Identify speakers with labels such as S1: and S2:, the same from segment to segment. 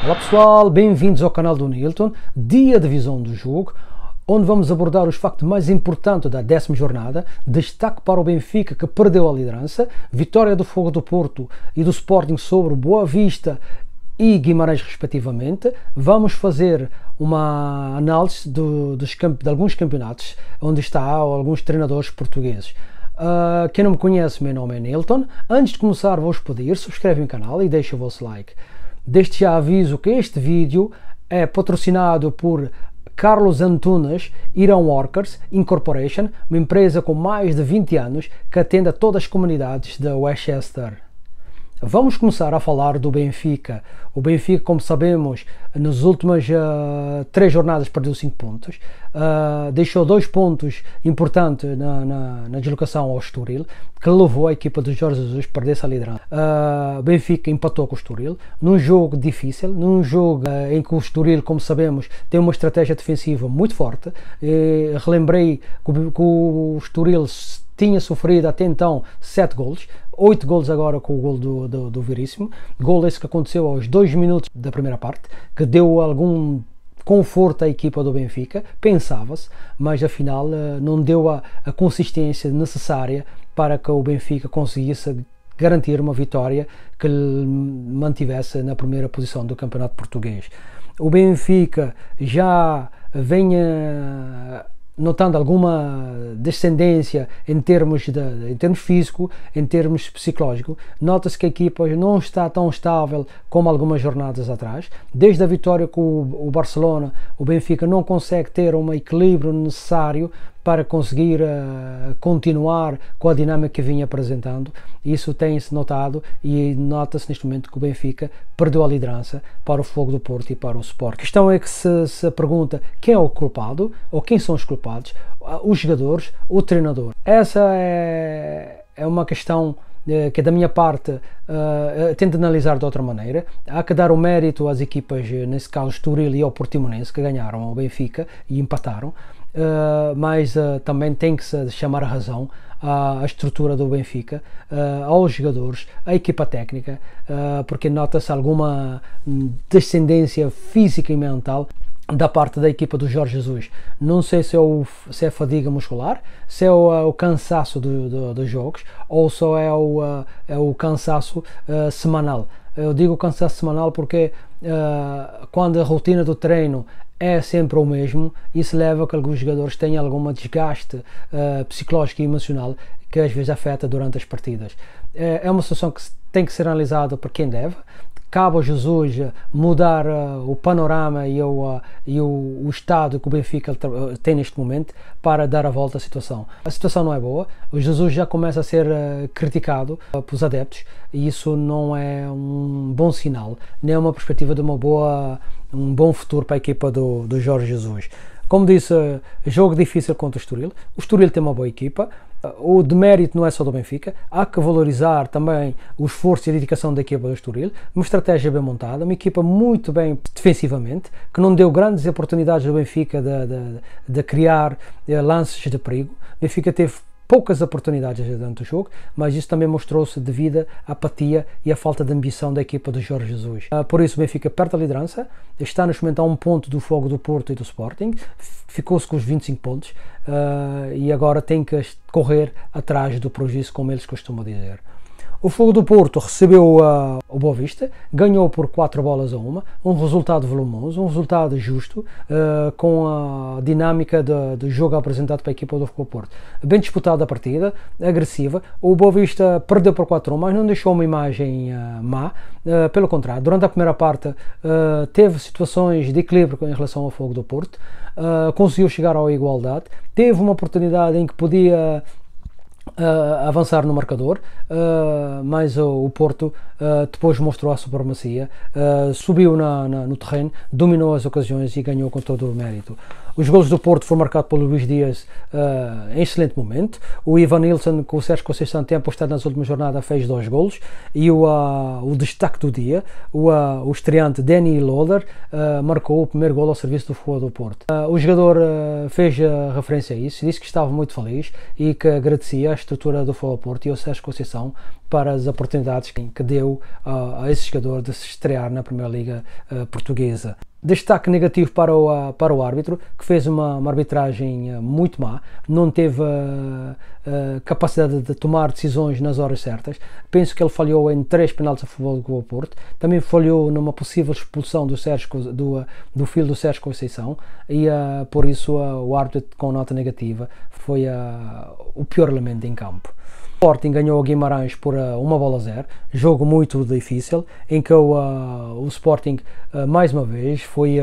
S1: Olá pessoal, bem-vindos ao canal do Nilton, dia de visão do jogo, onde vamos abordar os factos mais importantes da 10ª jornada, destaque para o Benfica que perdeu a liderança, vitória do Fogo do Porto e do Sporting sobre Boa Vista e Guimarães respectivamente. Vamos fazer uma análise de alguns campeonatos, onde está alguns treinadores portugueses. Quem não me conhece, meu nome é Nilton. Antes de começar, vou-vos pedir, subscreve o canal e deixa o vosso like. Desde já aviso que este vídeo é patrocinado por Carlos Antunes Iron Workers Incorporation, uma empresa com mais de 20 anos que atende a todas as comunidades de Westchester. Vamos começar a falar do Benfica. O Benfica, como sabemos, nas últimas 3 jornadas perdeu 5 pontos, deixou 2 pontos importantes na deslocação ao Estoril, que levou a equipa do Jorge Jesus a perder essa liderança. O Benfica empatou com o Estoril, num jogo difícil, num jogo em que o Estoril, como sabemos, tem uma estratégia defensiva muito forte. Relembrei que o Estoril tinha sofrido até então 7 golos, 8 golos agora com o gol do Veríssimo, gol esse que aconteceu aos 2 minutos da primeira parte, que deu algum conforto à equipa do Benfica, pensava-se, mas afinal não deu a consistência necessária para que o Benfica conseguisse garantir uma vitória que lhe mantivesse na primeira posição do campeonato português. O Benfica já vem notando alguma descendência em termos físico, em termos psicológico. Nota-se que a equipa não está tão estável como algumas jornadas atrás. Desde a vitória com o Barcelona, o Benfica não consegue ter um equilíbrio necessário para conseguir continuar com a dinâmica que vinha apresentando. Isso tem-se notado e nota-se neste momento que o Benfica perdeu a liderança para o Fogo do Porto e para o Sport. A questão é que se pergunta quem é o culpado ou quem são os culpados, os jogadores, o treinador. Essa é uma questão que da minha parte tento analisar de outra maneira. Há que dar o mérito às equipas, nesse caso Estoril e ao Portimonense, que ganharam ao Benfica e empataram, mas também tem que se chamar a razão à estrutura do Benfica, aos jogadores, à equipa técnica, porque nota-se alguma descendência física e mental da parte da equipa do Jorge Jesus. Não sei se é fadiga muscular, se é o cansaço dos jogos, ou só é o cansaço semanal. Eu digo cansaço semanal porque quando a rotina do treino é sempre o mesmo, isso leva a que alguns jogadores tenham algum desgaste psicológico e emocional que às vezes afeta durante as partidas. É uma situação que tem que ser analisada por quem deve. Cabe ao Jesus mudar o panorama e o estado que o Benfica tem neste momento para dar a volta à situação. A situação não é boa, o Jesus já começa a ser criticado pelos adeptos e isso não é um bom sinal, nem é uma perspectiva de um bom futuro para a equipa do Jorge Jesus. Como disse, jogo difícil contra o Estoril. O Estoril tem uma boa equipa. O demérito não é só do Benfica, há que valorizar também o esforço e a dedicação da equipa do Estoril. Uma estratégia bem montada, uma equipa muito bem defensivamente, que não deu grandes oportunidades ao Benfica de criar lances de perigo. O Benfica teve poucas oportunidades durante o jogo, mas isso também mostrou-se devido à apatia e à falta de ambição da equipa do Jorge Jesus. Por isso o Benfica perde a liderança, está neste momento a 1 ponto do Fogo do Porto e do Sporting, ficou-se com os 25 pontos e agora tem que correr atrás do prejuízo, como eles costumam dizer. O Fogo do Porto recebeu o Boa Vista, ganhou por 4-1, um resultado volumoso, um resultado justo, com a dinâmica do jogo apresentado para a equipa do Fogo do Porto. Bem disputada a partida, agressiva. O Boa Vista perdeu por 4-1, mas não deixou uma imagem má, pelo contrário, durante a primeira parte teve situações de equilíbrio em relação ao Fogo do Porto, conseguiu chegar à igualdade, teve uma oportunidade em que podia avançar no marcador, mas o Porto depois mostrou a supremacia, subiu no terreno, dominou as ocasiões e ganhou com todo o mérito. Os golos do Porto foram marcados pelo Luís Dias em excelente momento. O Ivan Nilsson, com o Sérgio Conceição tem apostado nas últimas jornadas, fez 2 golos. E o destaque do dia, o estreante Danny Loader, marcou o primeiro golo ao serviço do Futebol do Porto. O jogador fez referência a isso, disse que estava muito feliz e que agradecia a estrutura do Futebol do Porto e ao Sérgio Conceição para as oportunidades que deu a esse jogador de se estrear na Primeira Liga Portuguesa. Destaque negativo para o árbitro, que fez uma arbitragem muito má, não teve capacidade de tomar decisões nas horas certas. Penso que ele falhou em 3 penaltis a favor do Porto, também falhou numa possível expulsão do filho do Sérgio Conceição, e por isso o árbitro com nota negativa foi o pior elemento em campo. O Sporting ganhou o Guimarães por 1-0, jogo muito difícil, em que o Sporting mais uma vez foi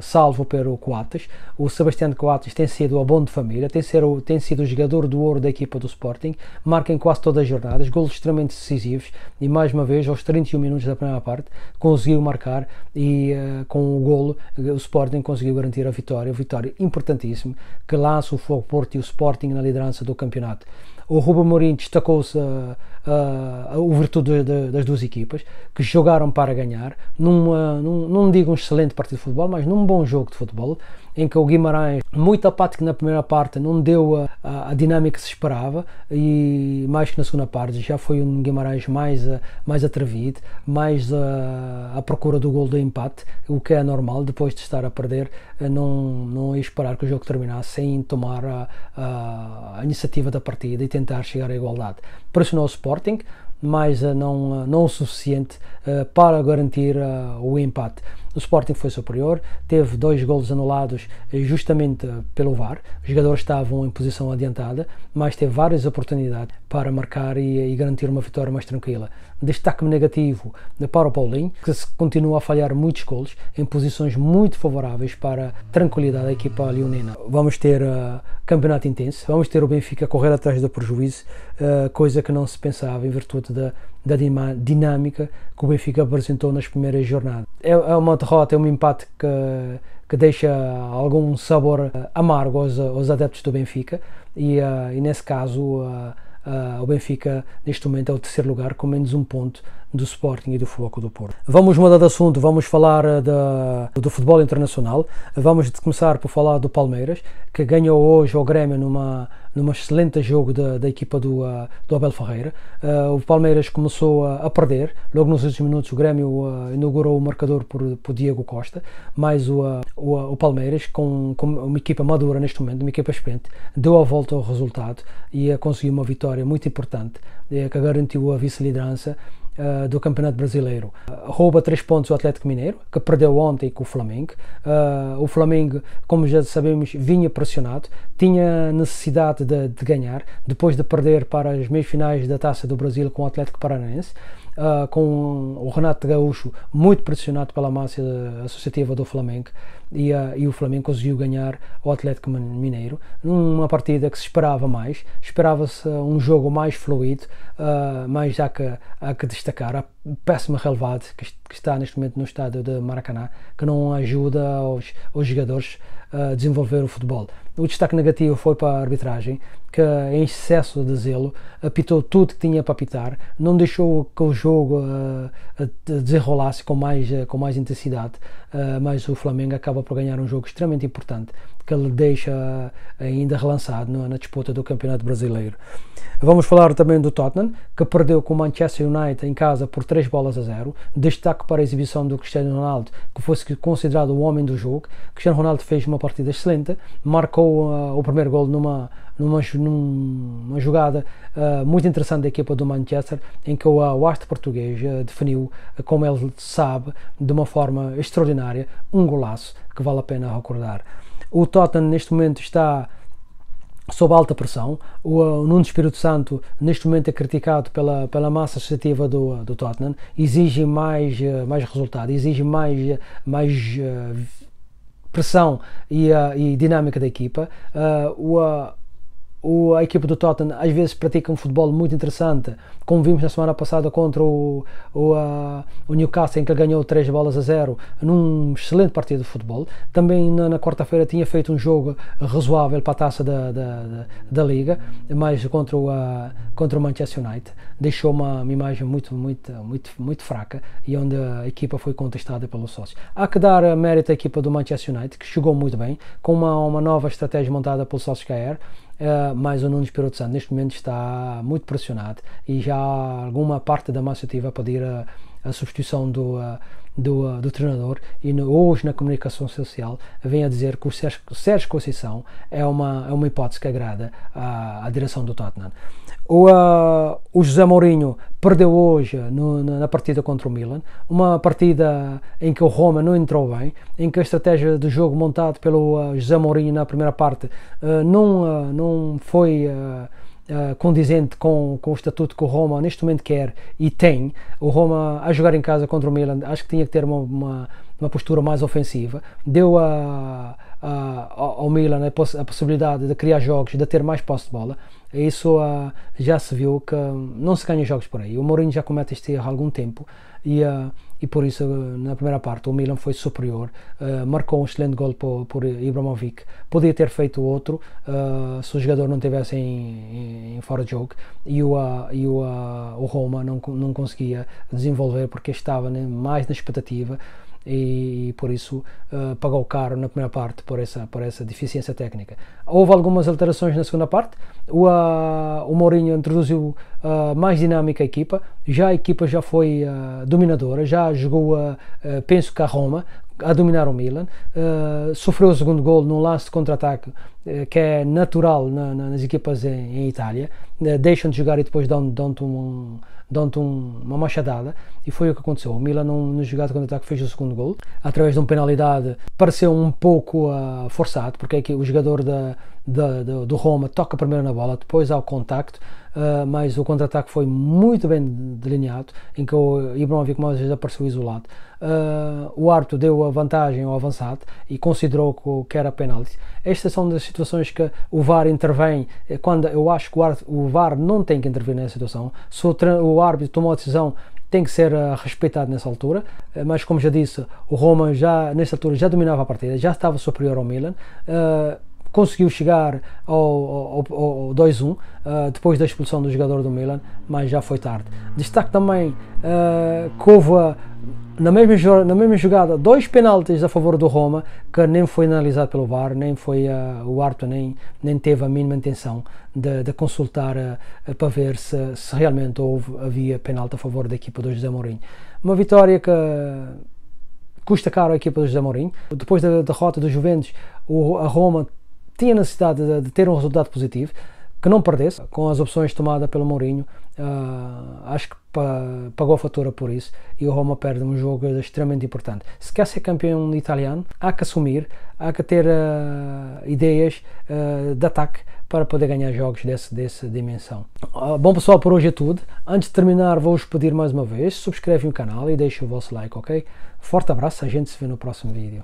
S1: salvo pelo Coates. O Sebastião Coates tem sido abono de família, tem sido o jogador do ouro da equipa do Sporting, marca em quase todas as jornadas, golos extremamente decisivos, e mais uma vez aos 31 minutos da primeira parte conseguiu marcar, e com o golo o Sporting conseguiu garantir a vitória importantíssima, que lança o Futebol Porto e o Sporting na liderança do campeonato. O Ruben Amorim destacou-se a virtude das duas equipas, que jogaram para ganhar, não digo um excelente partido de futebol, mas num bom jogo de futebol, em que o Guimarães, muito apático na primeira parte, não deu a dinâmica que se esperava, e mais que na segunda parte já foi um Guimarães mais atrevido, mais à procura do gol do empate, o que é normal. Depois de estar a perder, não ia esperar que o jogo terminasse sem tomar a iniciativa da partida e tentar chegar à igualdade. Pressionou o Sporting, mas não o suficiente para garantir o empate. O Sporting foi superior, teve 2 golos anulados justamente pelo VAR. Os jogadores estavam em posição adiantada, mas teve várias oportunidades para marcar e garantir uma vitória mais tranquila. Destaque negativo para o Paulinho, que continua a falhar muitos golos em posições muito favoráveis para a tranquilidade da equipa leonina. Vamos ter campeonato intenso, vamos ter o Benfica a correr atrás do prejuízo, coisa que não se pensava em virtude da dinâmica que o Benfica apresentou nas primeiras jornadas. É uma derrota, é um empate que deixa algum sabor amargo aos adeptos do Benfica, e nesse caso o Benfica neste momento é o 3º lugar, com menos 1 ponto do Sporting e do Futebol do Porto. Vamos mudar de assunto, vamos falar do futebol internacional. Vamos começar por falar do Palmeiras, que ganhou hoje ao Grêmio numa excelente jogo da equipa do Abel Ferreira. O Palmeiras começou a perder, logo nos últimos minutos o Grêmio inaugurou o marcador por Diego Costa, mas o Palmeiras, com uma equipa madura neste momento, uma equipa experiente, deu a volta ao resultado e conseguiu uma vitória muito importante, que garantiu a vice-liderança do Campeonato Brasileiro. Rouba 3 pontos o Atlético Mineiro, que perdeu ontem com o Flamengo. O Flamengo, como já sabemos, vinha pressionado, tinha necessidade de ganhar, depois de perder para as meias finais da Taça do Brasil com o Atlético Paranaense, com o Renato Gaúcho muito pressionado pela massa associativa do Flamengo, e o Flamengo conseguiu ganhar o Atlético Mineiro numa partida que se esperava-se um jogo mais fluido, mas há que destacar a péssima relevada que está neste momento no estádio de Maracanã, que não ajuda aos jogadores a desenvolver o futebol. O destaque negativo foi para a arbitragem, que em excesso de zelo apitou tudo que tinha para apitar, não deixou que o jogo desenrolasse com mais intensidade, mas o Flamengo acaba por ganhar um jogo extremamente importante, que ele deixa ainda relançado na disputa do Campeonato Brasileiro. Vamos falar também do Tottenham, que perdeu com o Manchester United em casa por 3-0. Destaque para a exibição do Cristiano Ronaldo, que foi considerado o homem do jogo. Cristiano Ronaldo fez uma partida excelente, marcou o primeiro gol numa jogada muito interessante da equipa do Manchester, em que o astro português definiu, como ele sabe, de uma forma extraordinária, um golaço que vale a pena recordar. O Tottenham neste momento está sob alta pressão. O Nuno Espírito Santo neste momento é criticado pela massa associativa do Tottenham, exige mais resultado, exige mais pressão e dinâmica da equipa. a equipa do Tottenham às vezes pratica um futebol muito interessante, como vimos na semana passada contra o Newcastle, em que ganhou 3-0 num excelente partido de futebol. Também na quarta-feira tinha feito um jogo razoável para a taça da Liga, mas contra o Manchester United deixou uma imagem muito fraca, e onde a equipa foi contestada pelos sócios. Há que dar mérito à equipa do Manchester United, que jogou muito bem, com uma nova estratégia montada pelo Solskjaer. Mas o Nuno Espírito Santo neste momento está muito pressionado, e já há alguma parte da massa ativa a pedir a substituição do treinador, e hoje na comunicação social vem a dizer que o Sérgio Conceição é uma hipótese que agrada à direção do Tottenham. O José Mourinho perdeu hoje na partida contra o Milan, uma partida em que o Roma não entrou bem, em que a estratégia do jogo montado pelo José Mourinho na primeira parte não foi condizente com o estatuto que o Roma neste momento quer e tem. O Roma, a jogar em casa contra o Milan, acho que tinha que ter uma postura mais ofensiva, deu ao Milan a possibilidade de criar jogos, de ter mais posse de bola. Isso já se viu que não se ganha jogos por aí. O Mourinho já comete este erro há algum tempo, e por isso na primeira parte o Milan foi superior, marcou um excelente gol por Ibrahimovic. Podia ter feito outro se o jogador não estivesse em fora de jogo, e o Roma não conseguia desenvolver, porque estava mais na expectativa, e por isso pagou caro na primeira parte por essa deficiência técnica. Houve algumas alterações na segunda parte. O Mourinho introduziu mais dinâmica à equipa. A equipa já foi dominadora, já jogou, penso que a Roma, a dominar o Milan. Sofreu o segundo gol num lance de contra-ataque que é natural nas equipas em Itália. Deixam de jogar e depois dão-te uma machadada, e foi o que aconteceu. O Milan, no jogado de contra-ataque, fez o segundo gol através de uma penalidade. Pareceu um pouco forçado, porque aqui o jogador do Roma toca primeiro na bola, depois há o contacto, mas o contra-ataque foi muito bem delineado, em que o Ibrahimovic mais vezes apareceu isolado. O árbitro deu a vantagem ao avançado e considerou que era penalti. Estas são das situações que o VAR intervém, quando eu acho que o VAR não tem que intervir nessa situação. Se o árbitro tomou a decisão, tem que ser respeitado nessa altura, mas como já disse, o Roma nessa altura já dominava a partida, já estava superior ao Milan. Conseguiu chegar ao 2-1 depois da expulsão do jogador do Milan, mas já foi tarde. Destaque também que houve na mesma jogada 2 penaltis a favor do Roma, que nem foi analisado pelo VAR, nem foi o árbitro nem teve a mínima intenção de consultar para ver se realmente havia penalti a favor da equipa do José Mourinho. Uma vitória que custa caro à equipa do José Mourinho. Depois da derrota do Juventus, a Roma tinha necessidade de ter um resultado positivo, que não perdesse. Com as opções tomadas pelo Mourinho, acho que pagou a fatura por isso, e o Roma perde um jogo extremamente importante. Se quer ser campeão italiano, há que assumir, há que ter ideias de ataque para poder ganhar jogos dessa dimensão. Bom pessoal, por hoje é tudo. Antes de terminar, vou-vos pedir mais uma vez, subscrevem o canal e deixem o vosso like, ok? Forte abraço, a gente se vê no próximo vídeo.